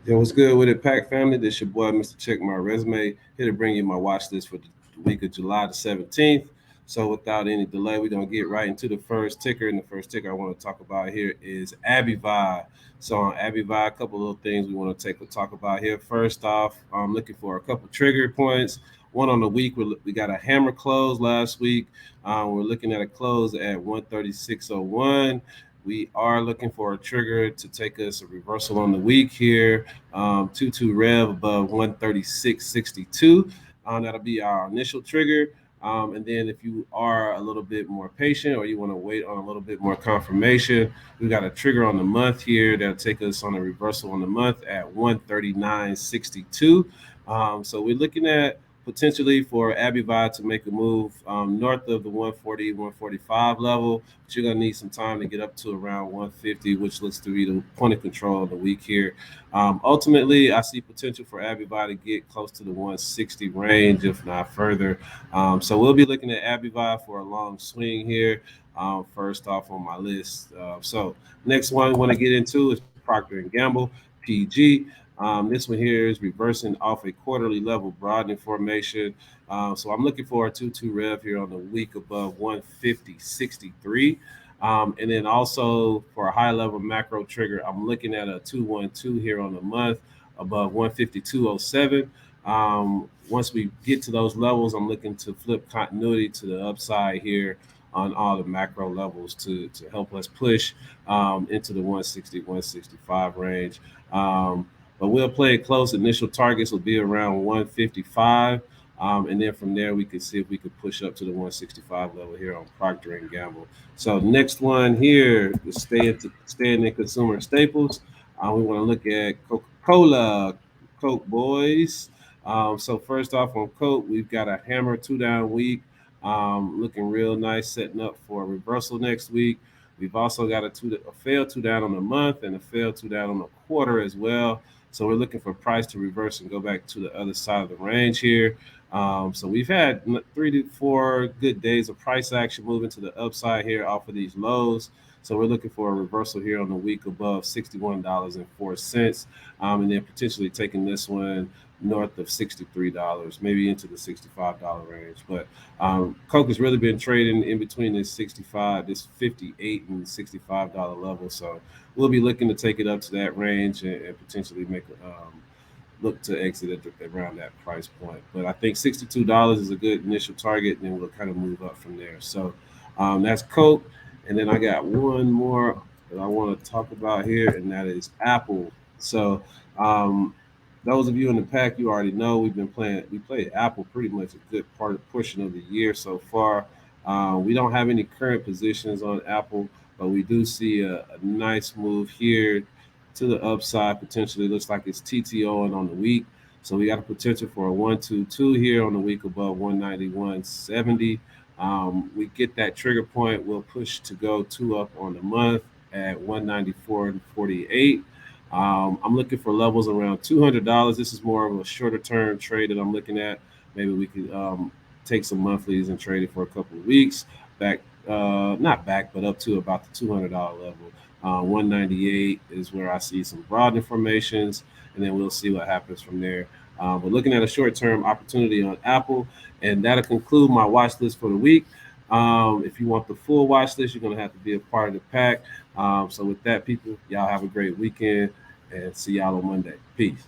Yo, what's good with it, Pack family? This your boy, Mr. Check My Resume, here to bring you my watch list for the week of July the 17th. So, without any delay, we're gonna get right into the first ticker. And the first ticker I want to talk about here is Abivi. So, on Abivi, a couple of things we want to take a talk about here. First off, I'm looking for a couple trigger points. One on the week, we got a hammer close last week. We're looking at a close at 136.01. We are looking for a trigger to take us a reversal on the week here. 2 rev above 136.62. That'll be our initial trigger. And then if you are a little bit more patient or you want to wait on a little bit more confirmation, we got a trigger on the month here that'll take us on a reversal on the month at 139.62. So we're looking at potentially for Abivi to make a move north of the 140, 145 level, but you're going to need some time to get up to around 150, which looks to be the point of control of the week here. Ultimately, I see potential for Abivi to get close to the 160 range, if not further. So we'll be looking at Abivi for a long swing here. First off on my list. So next one we want to get into is Procter and Gamble, PG. This one here is reversing off a quarterly level broadening formation. So I'm looking for a 2-2 rev here on the week above 150.63. And then also for a high level macro trigger, I'm looking at a 2-1-2 here on the month above 152.07. Once we get to those levels, I'm looking to flip continuity to the upside here on all the macro levels to help us push into the 160, 165 range. But we'll play it close. Initial targets will be around 155. And then from there, we can see if we could push up to the 165 level here on Procter and Gamble. So next one here is staying in consumer staples. We want to look at Coca-Cola, Coke boys. So first off on Coke, we've got a hammer 2 down week, looking real nice, setting up for a reversal next week. We've also got a failed 2 down on the month and a failed 2 down on the quarter as well. So we're looking for price to reverse and go back to the other side of the range here. So we've had 3 to 4 good days of price action moving to the upside here off of these lows. So we're looking for a reversal here on the week above $61.04, and then potentially taking this one north of $63, maybe into the $65 range. But Coke has really been trading in between this 58 and $65 level. So we'll be looking to take it up to that range and potentially make look to exit at around that price point. But I think $62 is a good initial target, and then we'll kind of move up from there. So that's Coke. And then I got one more that I want to talk about here, and that is Apple. So um, those of you in the pack, you already know we played Apple pretty much a good portion of the year so far. We don't have any current positions on Apple, but we do see a nice move here to the upside. Potentially looks like it's TTOing on the week. So we got a potential for a 1-2-2 here on the week above 191.70. We get that trigger point. We'll push to go 2 up on the month at 194.48. I'm looking for levels around $200. This is more of a shorter term trade that I'm looking at. Maybe we could take some monthlies and trade it for a couple of weeks. Back, not back, but up to about the $200 level. 198 is where I see some broad informations, and then we'll see what happens from there. But looking at a short term opportunity on Apple, and that'll conclude my watch list for the week. If you want the full watch list, you're going to have to be a part of the pack. So with that, people, y'all have a great weekend and see y'all on Monday. Peace.